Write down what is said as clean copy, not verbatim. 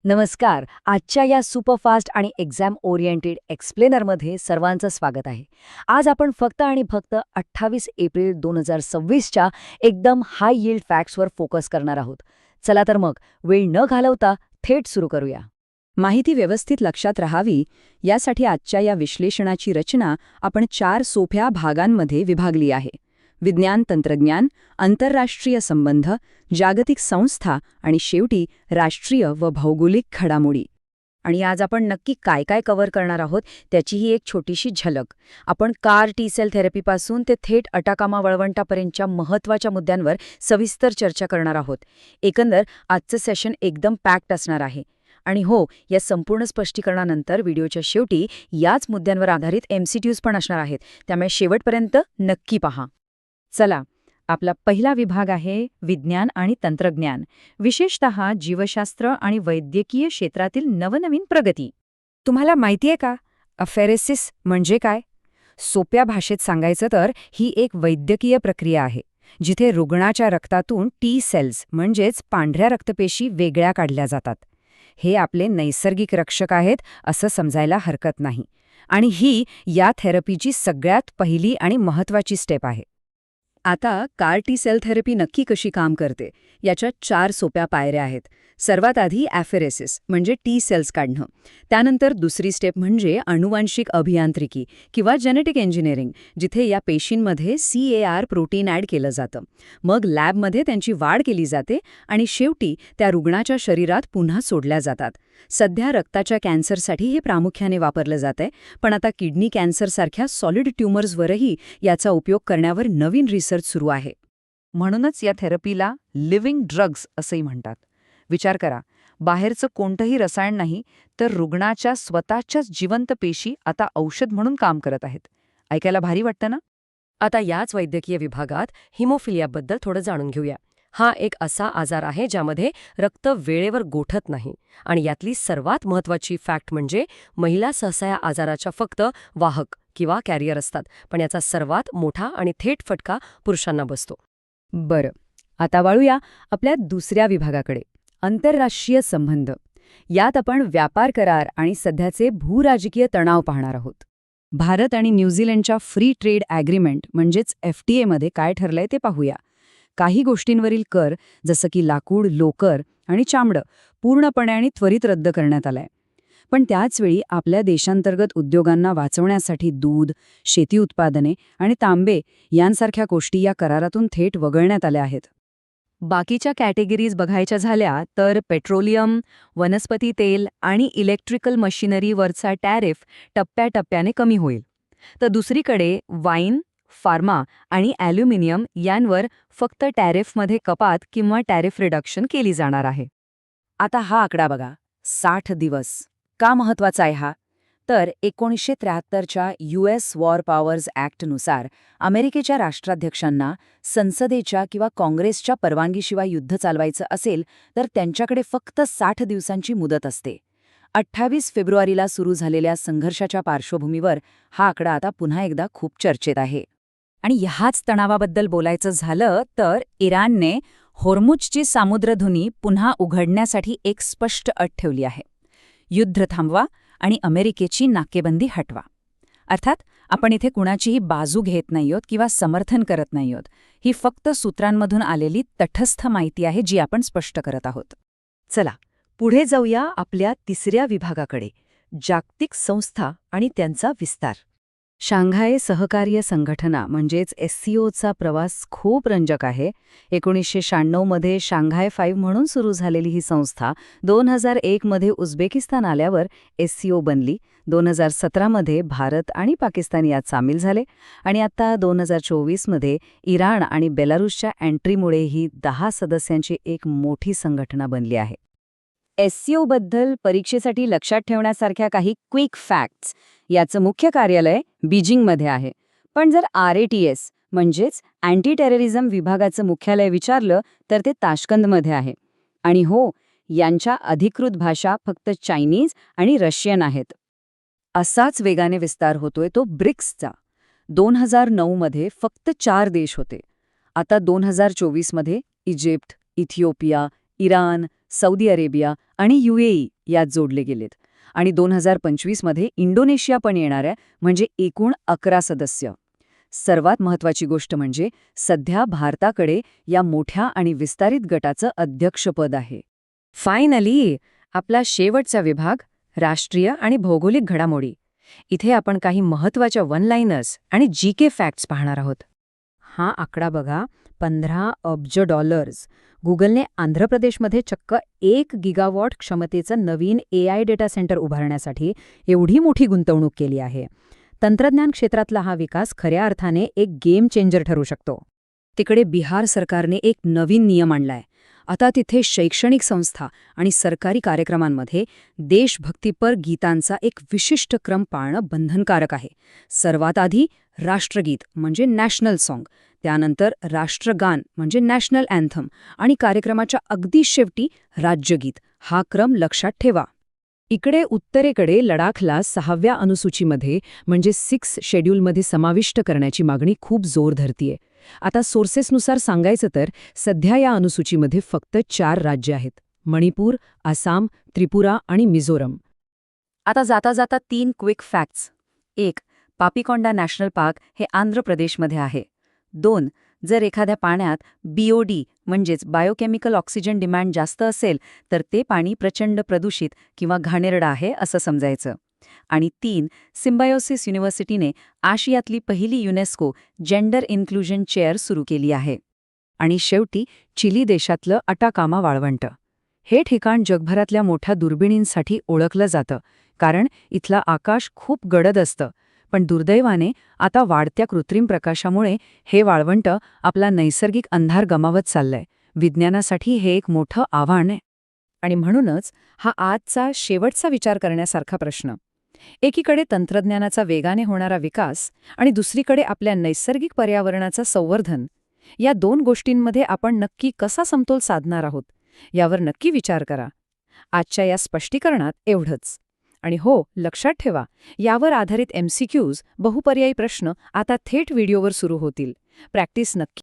नमस्कार. आजच्या या सुपरफास्ट आणि एक्झाम ओरिएंटेड एक्सप्लेनरमध्ये सर्वांचं स्वागत आहे. आज आपण फक्त आणि फक्त 28 एप्रिल 2026च्या एकदम हाय यील्ड फॅक्ट्सवर फोकस करणार आहोत. चला तर मग वेळ न घालवता थेट सुरू करूया. माहिती व्यवस्थित लक्षात राहावी यासाठी आजच्या या विश्लेषणाची रचना आपण 4 सोप्या भागांमध्ये विभागली आहे. विज्ञान तंत्रज्ञान, आंतरराष्ट्रीय संबंध, जागतिक संस्था आणि शेवटी राष्ट्रीय व भौगोलिक घडामोडी. आणि आज आपण नक्की काय काय कव्हर करणार आहोत त्याचीही एक छोटीशी झलक. आपण कार टी सेल थेरपीपासून ते थेट अटाकामा वळवंटापर्यंतच्या महत्त्वाच्या मुद्द्यांवर सविस्तर चर्चा करणार आहोत. एकंदर आजचं सेशन एकदम पॅक्ड असणार आहे. आणि हो, या संपूर्ण स्पष्टीकरणानंतर व्हिडिओच्या शेवटी याच मुद्द्यांवर आधारित MCQs पण असणार आहेत, त्यामुळे शेवटपर्यंत नक्की पहा. चला, आपला पहिला विभाग आहे विज्ञान आणि तंत्रज्ञान, विशेषतः जीवशास्त्र आणि वैद्यकीय क्षेत्रातील नवनवीन प्रगती. तुम्हाला माहितीये का, अफेरेसिस म्हणजे काय? सोप्या भाषेत सांगायचं तर ही एक वैद्यकीय प्रक्रिया आहे जिथे रुग्णाच्या रक्तातून टी सेल्स म्हणजेच पांढऱ्या रक्तपेशी वेगळ्या काढल्या जातात. हे आपले नैसर्गिक रक्षक आहेत असं समजायला हरकत नाही. आणि ही या थेरपीची सगळ्यात पहिली आणि महत्त्वाची स्टेप आहे. आता कार टी सेल थेरपी नक्की कशी काम करते याच्या 4 सोप्या पायऱ्या आहेत. सर्वात आधी ॲफेरेसिस म्हणजे टी सेल्स काढणं. त्यानंतर दुसरी स्टेप म्हणजे अनुवांशिक अभियांत्रिकी किंवा जेनेटिक इंजिनिअरिंग, जिथे या पेशींमध्ये CAR प्रोटीन ॲड केलं जातं. मग लॅबमध्ये त्यांची वाढ केली जाते आणि शेवटी त्या रुग्णाच्या शरीरात पुन्हा सोडल्या जातात. सध्या रक्ताच्या कॅन्सरसाठी हे प्रामुख्याने वापरलं जातंय, पण आता किडनी कॅन्सरसारख्या सॉलिड ट्युमर्सवरही याचा उपयोग करण्यावर नवीन रिसर्च सुरू आहे. म्हणूनच या थेरपीला लिव्हिंग ड्रग्ज असंही म्हणतात. विचार करा, बाहेरचं कोणतंही रसायन नाही, तर रुग्णाच्या स्वतःच्याच जिवंत पेशी आता औषध म्हणून काम करत आहेत. ऐकायला भारी वाटतं ना? आता याच वैद्यकीय विभागात हिमोफिलियाबद्दल थोडं जाणून घेऊया. हा एक असा आजार आहे ज्यामध्ये रक्त वेळेवर गोठत नाही. आणि यातली सर्वात महत्त्वाची फॅक्ट म्हणजे महिला सहसा या आजाराच्या फक्त वाहक किंवा कॅरियर असतात, पण याचा सर्वात मोठा आणि थेट फटका पुरुषांना बसतो. बरं, आता वळूया आपल्या दुसऱ्या विभागाकडे, आंतरराष्ट्रीय संबंध. यात आपण व्यापार करार आणि सध्याचे भूराजकीय तणाव पाहणार आहोत. भारत आणि न्यूझीलंडच्या फ्री ट्रेड ॲग्रीमेंट म्हणजेच FTA मध्ये काय ठरलंय ते पाहूया. काही गोष्टींवरील कर, जसं की लाकूड, लोकर आणि चामडं, पूर्णपणे आणि त्वरित रद्द करण्यात आलाय. पण त्याचवेळी आपल्या देशांतर्गत उद्योगांना वाचवण्यासाठी दूध, शेती उत्पादने आणि तांबे यांसारख्या गोष्टी या करारातून थेट वगळण्यात आल्या आहेत. बाकीच्या कॅटेगरीज बघायच्या झाल्या तर पेट्रोलियम, वनस्पती तेल आणि इलेक्ट्रिकल मशिनरीवरचा टॅरिफ टप्प्याटप्प्याने कमी होईल. तर दुसरीकडे वाईन, फार्मा आणि ॲल्युमिनियम यांवर फक्त टॅरिफमध्ये कपात किंवा टॅरिफ रिडक्शन केली जाणार आहे. आता हा आकडा बघा, 60 दिवस. का महत्वाचा आहे हा? तर 1973च्या US वॉर पॉवर्स ॲक्टनुसार अमेरिकेच्या राष्ट्राध्यक्षांना संसदेच्या किंवा काँग्रेसच्या परवानगीशिवाय युद्ध चालवायचं असेल तर त्यांच्याकडे फक्त 60 दिवसांची मुदत असते. 28 फेब्रुवारीला सुरू झालेल्या संघर्षाच्या पार्श्वभूमीवर हा आकडा आता पुन्हा एकदा खूप चर्चेत आहे. आणि ह्याच तणावाबद्दल बोलायचं झालं तर इराणने होर्मुझची सामुद्रधुनी पुन्हा उघडण्यासाठी एक स्पष्ट अट ठेवली आहे. युद्ध थांबवा आणि अमेरिकेची नाकेबंदी हटवा. अर्थात आपण इथे कुणाचीही बाजू घेत नाही आहोत किंवा समर्थन करत नाही आहोत. ही फक्त सूत्रांमधून आलेली तटस्थ माहिती आहे जी आपण स्पष्ट करत आहोत. चला, पुढे जाऊया आपल्या तिसऱ्या विभागाकडे, जागतिक संस्था आणि त्यांचा विस्तार. शांघाय सहकार्य संघटना म्हणजेच SCOचा प्रवास खूप रंजक आहे. 1996 मध्ये शांघाय 5 म्हणून सुरू झालेली ही संस्था 2001 मध्ये उझबेकिस्तान आल्यावर SCO बनली. 2017 मध्ये भारत आणि पाकिस्तान यात सामील झाले आणि आता 2024 मध्ये इराण आणि बेलारूसच्या एंट्रीमुळे ही 10 सदस्यांची एक मोठी संघटना बनली आहे. SCO बद्दल परीक्षेसाठी लक्षात ठेवण्यासारख्या काही क्विक फॅक्ट्स. याचं मुख्य कार्यालय बीजिंगमध्ये आहे. पण जर RATS म्हणजेच अँटी टेररिझम विभागाचं मुख्यालय विचारलं तर ते ताशकंदमध्ये आहे. आणि हो, यांच्या अधिकृत भाषा फक्त चायनीज आणि रशियन आहेत. असाच वेगाने विस्तार होतोय तो ब्रिक्सचा. 2009 मध्ये फक्त 4 देश होते. आता 2024 मध्ये Egypt, Ethiopia, Iran, Saudi Arabia आणि UAE यात जोडले गेलेत. आणि 2025 मध्ये इंडोनेशिया पण येणाऱ्या, म्हणजे एकूण 11 सदस्य. सर्वात महत्वाची गोष्ट म्हणजे सध्या भारताकडे या मोठ्या आणि विस्तारित गटाचं अध्यक्षपद आहे. फायनली आपला शेवटचा विभाग, राष्ट्रीय आणि भौगोलिक घडामोडी. इथे आपण काही महत्वाच्या वन लाईनर्स आणि GK फॅक्ट्स पाहणार आहोत. हा आकडा बघा, $15 अब्ज. गुगलने आंध्र प्रदेशमध्ये चक्क 1 गिगावॉट क्षमतेचं नवीन AI डेटा सेंटर उभारण्यासाठी एवढी मोठी गुंतवणूक केली आहे. तंत्रज्ञान क्षेत्रातला हा विकास खऱ्या अर्थाने एक गेम चेंजर ठरू शकतो. तिकडे बिहार सरकारने एक नवीन नियम आणलाय. आता तिथे शैक्षणिक संस्था आणि सरकारी कार्यक्रमांमध्ये देशभक्तीपर गीतांचा एक विशिष्ट क्रम पाळणं बंधनकारक आहे. सर्वात आधी राष्ट्रगीत म्हणजे नॅशनल सॉन्ग, त्यानंतर राष्ट्रगान म्हणजे नॅशनल अँथम आणि कार्यक्रमाच्या अगदी शेवटी राज्यगीत. हा क्रम लक्षात ठेवा. इकडे उत्तरेकडे लडाखला 6व्या अनुसूचीमध्ये म्हणजे 6 शेड्यूलमध्ये समाविष्ट करण्याची मागणी खूप जोर धरतीये. आता सोर्सेसनुसार सांगायचं तर सध्या या अनुसूचीमध्ये फक्त 4 राज्य आहेत: मणिपूर, आसाम, त्रिपुरा आणि मिझोरम. आता जाता जाता 3 quick facts. 1. Papikonda national park हे आंध्र प्रदेशमध्ये आहे. 2. जर एखाद्या पाण्यात BOD म्हणजेच बायोकेमिकल ऑक्सिजन डिमांड जास्त असेल तर ते पाणी प्रचंड प्रदूषित किंवा घाणेरडं आहे असं समजायचं. आणि 3. सिम्बायोसिस युनिव्हर्सिटीने आशियातली पहिली युनेस्को जेंडर इन्क्लुजन चेअर सुरू केली आहे. आणि शेवटी चिली देशातलं अटाकामा वाळवंट. हे ठिकाण जगभरातल्या मोठ्या दुर्बिणींसाठी ओळखलं जातं, कारण इथलं आकाश खूप गडद असतं. पण दुर्दैवाने आता वाढत्या कृत्रिम प्रकाशामुळे हे वाळवंट आपला नैसर्गिक अंधार गमावत चाललंय. विज्ञानासाठी हे एक मोठं आव्हान आहे. आणि म्हणूनच हा आजचा शेवटचा विचार करण्यासारखा प्रश्न. एकीकडे तंत्रज्ञानाचा वेगाने होणारा विकास आणि दुसरीकडे आपल्या नैसर्गिक पर्यावरणाचं संवर्धन. या 2 गोष्टींमध्ये आपण नक्की कसा समतोल साधणार आहोत यावर नक्की विचार करा. आजच्या या स्पष्टीकरणात एवढंच. आणि हो, लक्षात ठेवा, यावर आधारित MCQs बहुपर्यायी प्रश्न आता थेट व्हिडिओवर सुरू होतील. प्रॅक्टिस नक्की